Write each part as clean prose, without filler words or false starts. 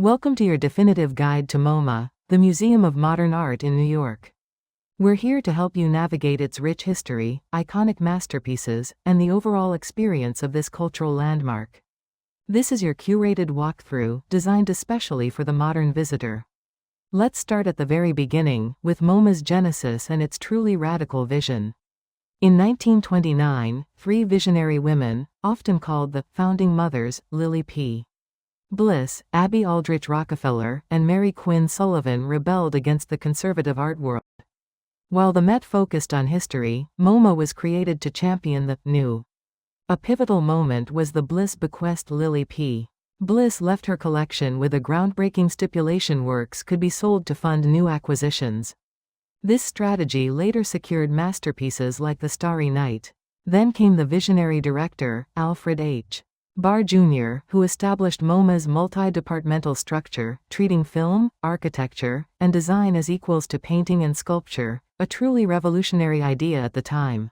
Welcome to your definitive guide to MoMA, the Museum of Modern Art in New York. We're here to help you navigate its rich history, iconic masterpieces, and the overall experience of this cultural landmark. This is your curated walkthrough, designed especially for the modern visitor. Let's start at the very beginning, with MoMA's genesis and its truly radical vision. In 1929, three visionary women, often called the founding mothers, Lily P. Bliss, Abby Aldrich Rockefeller, and Mary Quinn Sullivan rebelled against the conservative art world. While the Met focused on history, MoMA was created to champion the new. A pivotal moment was the Bliss bequest. Lily P. Bliss left her collection with a groundbreaking stipulation: works could be sold to fund new acquisitions. This strategy later secured masterpieces like The Starry Night. Then came the visionary director, Alfred H. Barr Jr., who established MoMA's multi-departmental structure, treating film, architecture, and design as equals to painting and sculpture, a truly revolutionary idea at the time.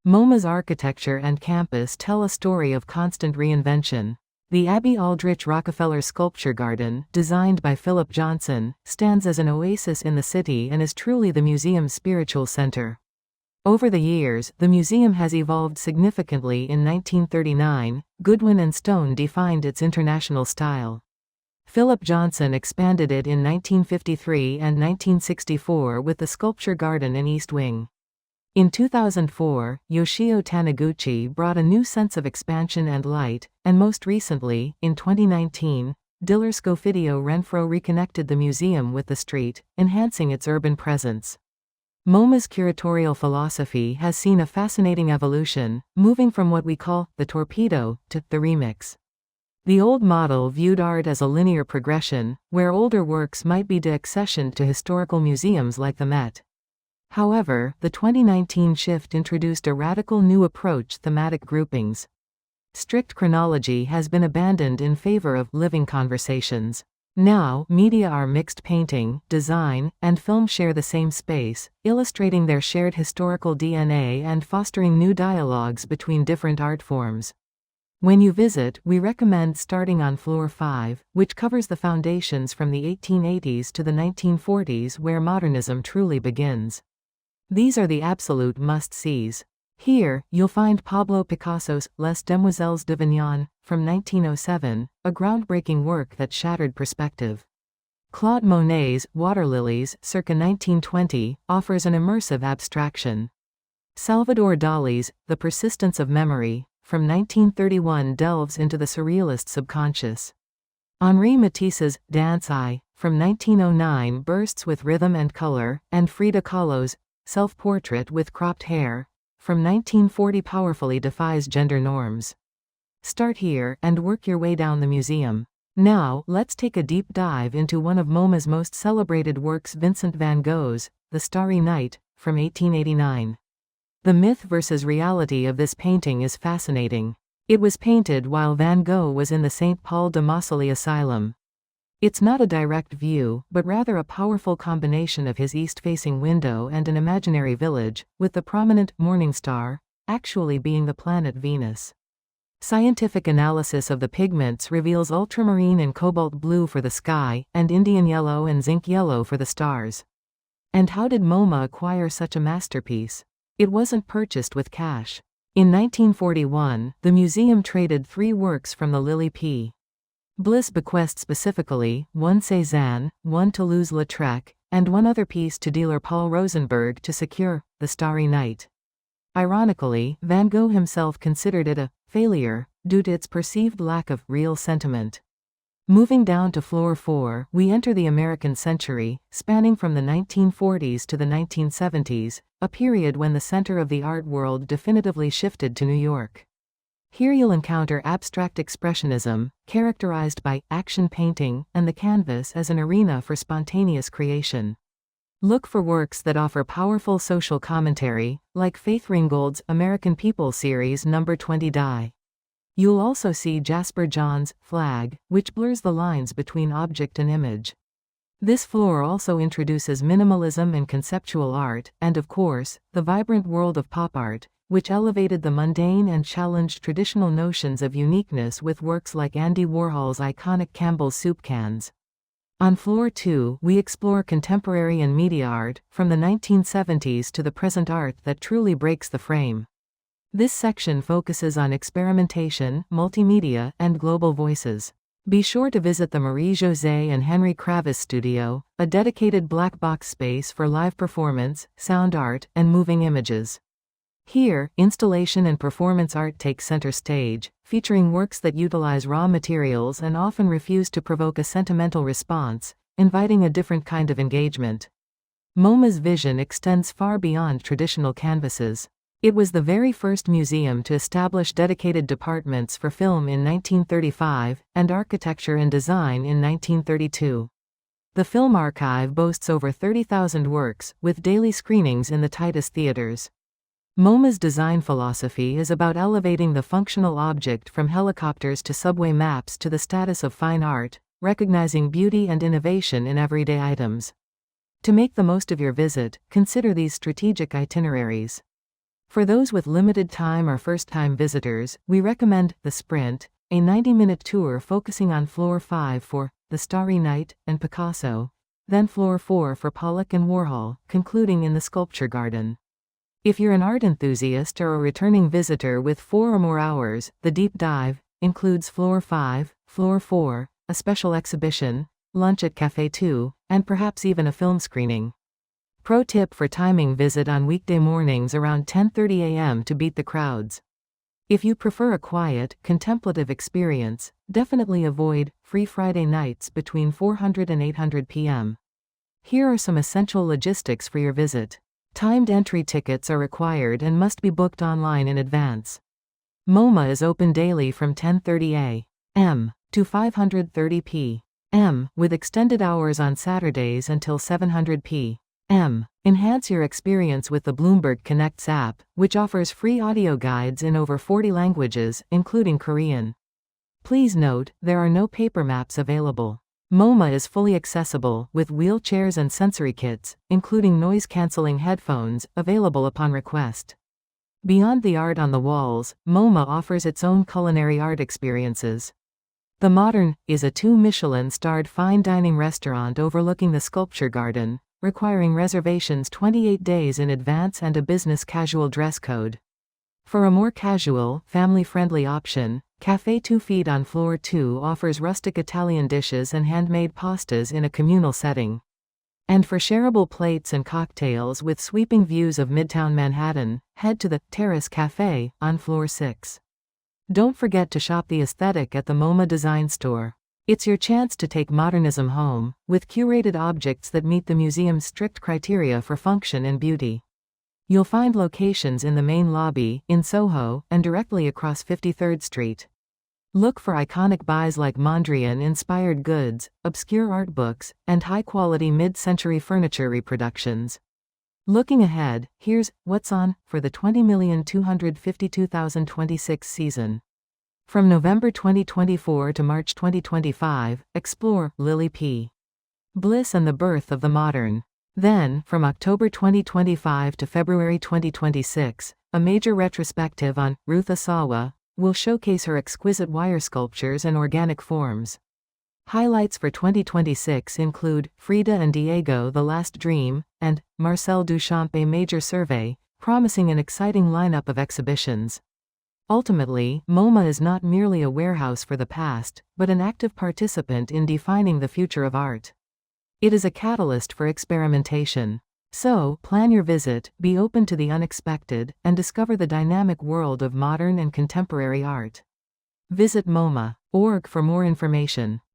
MoMA's architecture and campus tell a story of constant reinvention. The Abby Aldrich Rockefeller Sculpture Garden, designed by Philip Johnson, stands as an oasis in the city and is truly the museum's spiritual center. Over the years, the museum has evolved significantly. In 1939, Gauguin and Stone defined its international style. Philip Johnson expanded it in 1953 and 1964 with the Sculpture Garden and East Wing. In 2004, Yoshio Taniguchi brought a new sense of expansion and light, and most recently, in 2019, Diller Scofidio Renfro reconnected the museum with the street, enhancing its urban presence. MoMA's curatorial philosophy has seen a fascinating evolution, moving from what we call the torpedo to the remix. The old model viewed art as a linear progression, where older works might be deaccessioned to historical museums like the Met. However, the 2019 shift introduced a radical new approach: thematic groupings. Strict chronology has been abandoned in favor of living conversations. Now, media are mixed: painting, design, and film share the same space, illustrating their shared historical DNA and fostering new dialogues between different art forms. When you visit, we recommend starting on Floor 5, which covers the foundations from the 1880s to the 1940s, where modernism truly begins. These are the absolute must-sees. Here, you'll find Pablo Picasso's Les Demoiselles d'Avignon, from 1907, a groundbreaking work that shattered perspective. Claude Monet's Water Lilies, circa 1920, offers an immersive abstraction. Salvador Dali's The Persistence of Memory, from 1931, delves into the surrealist subconscious. Henri Matisse's Dance Eye, from 1909, bursts with rhythm and color, and Frida Kahlo's Self-Portrait with Cropped Hair, from 1940, powerfully defies gender norms. Start here and work your way down the museum. Now, let's take a deep dive into one of MoMA's most celebrated works: Vincent van Gogh's The Starry Night, from 1889. The myth versus reality of this painting is fascinating. It was painted while Van Gogh was in the St. Paul de Mausoley Asylum. It's not a direct view, but rather a powerful combination of his east-facing window and an imaginary village, with the prominent morning star actually being the planet Venus. Scientific analysis of the pigments reveals ultramarine and cobalt blue for the sky, and Indian yellow and zinc yellow for the stars. And how did MoMA acquire such a masterpiece? It wasn't purchased with cash. In 1941, the museum traded three works from the Lily P. Bliss bequest, specifically, one Cézanne, one Toulouse-Lautrec, and one other piece to dealer Paul Rosenberg, to secure The Starry Night. Ironically, Van Gogh himself considered it a failure due to its perceived lack of real sentiment. Moving down to Floor 4, we enter the American century, spanning from the 1940s to the 1970s, a period when the center of the art world definitively shifted to New York. Here you'll encounter abstract expressionism, characterized by action painting and the canvas as an arena for spontaneous creation. Look for works that offer powerful social commentary, like Faith Ringgold's American People series No. 20 Die. You'll also see Jasper John's Flag, which blurs the lines between object and image. This floor also introduces minimalism and conceptual art, and of course, the vibrant world of pop art, which elevated the mundane and challenged traditional notions of uniqueness with works like Andy Warhol's iconic Campbell's soup cans. On floor 2, we explore contemporary and media art, from the 1970s to the present art that truly breaks the frame. This section focuses on experimentation, multimedia, and global voices. Be sure to visit the Marie-José and Henry Kravis studio, a dedicated black box space for live performance, sound art, and moving images. Here, installation and performance art take center stage, featuring works that utilize raw materials and often refuse to provoke a sentimental response, inviting a different kind of engagement. MoMA's vision extends far beyond traditional canvases. It was the very first museum to establish dedicated departments for film in 1935 and architecture and design in 1932. The film archive boasts over 30,000 works, with daily screenings in the tightest theaters. MoMA's design philosophy is about elevating the functional object from helicopters to subway maps to the status of fine art, recognizing beauty and innovation in everyday items. To make the most of your visit, consider these strategic itineraries. For those with limited time or first-time visitors, we recommend The Sprint, a 90-minute tour focusing on floor 5 for The Starry Night and Picasso, then floor 4 for Pollock and Warhol, concluding in the Sculpture Garden. If you're an art enthusiast or a returning visitor with 4 or more hours, the deep dive includes floor 5, floor 4, a special exhibition, lunch at Café 2, and perhaps even a film screening. Pro tip for timing: visit on weekday mornings around 10:30 a.m. to beat the crowds. If you prefer a quiet, contemplative experience, definitely avoid Free Friday nights between 400 and 800 p.m. Here are some essential logistics for your visit. Timed entry tickets are required and must be booked online in advance. MoMA is open daily from 10:30 a.m. to 5:30 p.m., with extended hours on Saturdays until 7:00 p.m. Enhance your experience with the Bloomberg Connects app, which offers free audio guides in over 40 languages, including Korean. Please note, there are no paper maps available. MoMA is fully accessible, with wheelchairs and sensory kits, including noise-canceling headphones, available upon request. Beyond the art on the walls, MoMA offers its own culinary art experiences. The Modern is a 2-Michelin-starred fine dining restaurant overlooking the Sculpture Garden, requiring reservations 28 days in advance and a business casual dress code. For a more casual, family-friendly option, Café 2 Feet on floor 2 offers rustic Italian dishes and handmade pastas in a communal setting. And for shareable plates and cocktails with sweeping views of Midtown Manhattan, head to the Terrace Café on floor 6. Don't forget to shop the aesthetic at the MoMA Design Store. It's your chance to take modernism home, with curated objects that meet the museum's strict criteria for function and beauty. You'll find locations in the main lobby, in Soho, and directly across 53rd Street. Look for iconic buys like Mondrian-inspired goods, obscure art books, and high-quality mid-century furniture reproductions. Looking ahead, here's what's on for the 20,252,026 season. From November 2024 to March 2025, explore Lily P. Bliss and the Birth of the Modern. Then, from October 2025 to February 2026, a major retrospective on Ruth Asawa will showcase her exquisite wire sculptures and organic forms. Highlights for 2026 include Frida and Diego: The Last Dream, and Marcel Duchamp: A Major Survey, promising an exciting lineup of exhibitions. Ultimately, MoMA is not merely a warehouse for the past, but an active participant in defining the future of art. It is a catalyst for experimentation. So, plan your visit, be open to the unexpected, and discover the dynamic world of modern and contemporary art. Visit MoMA.org for more information.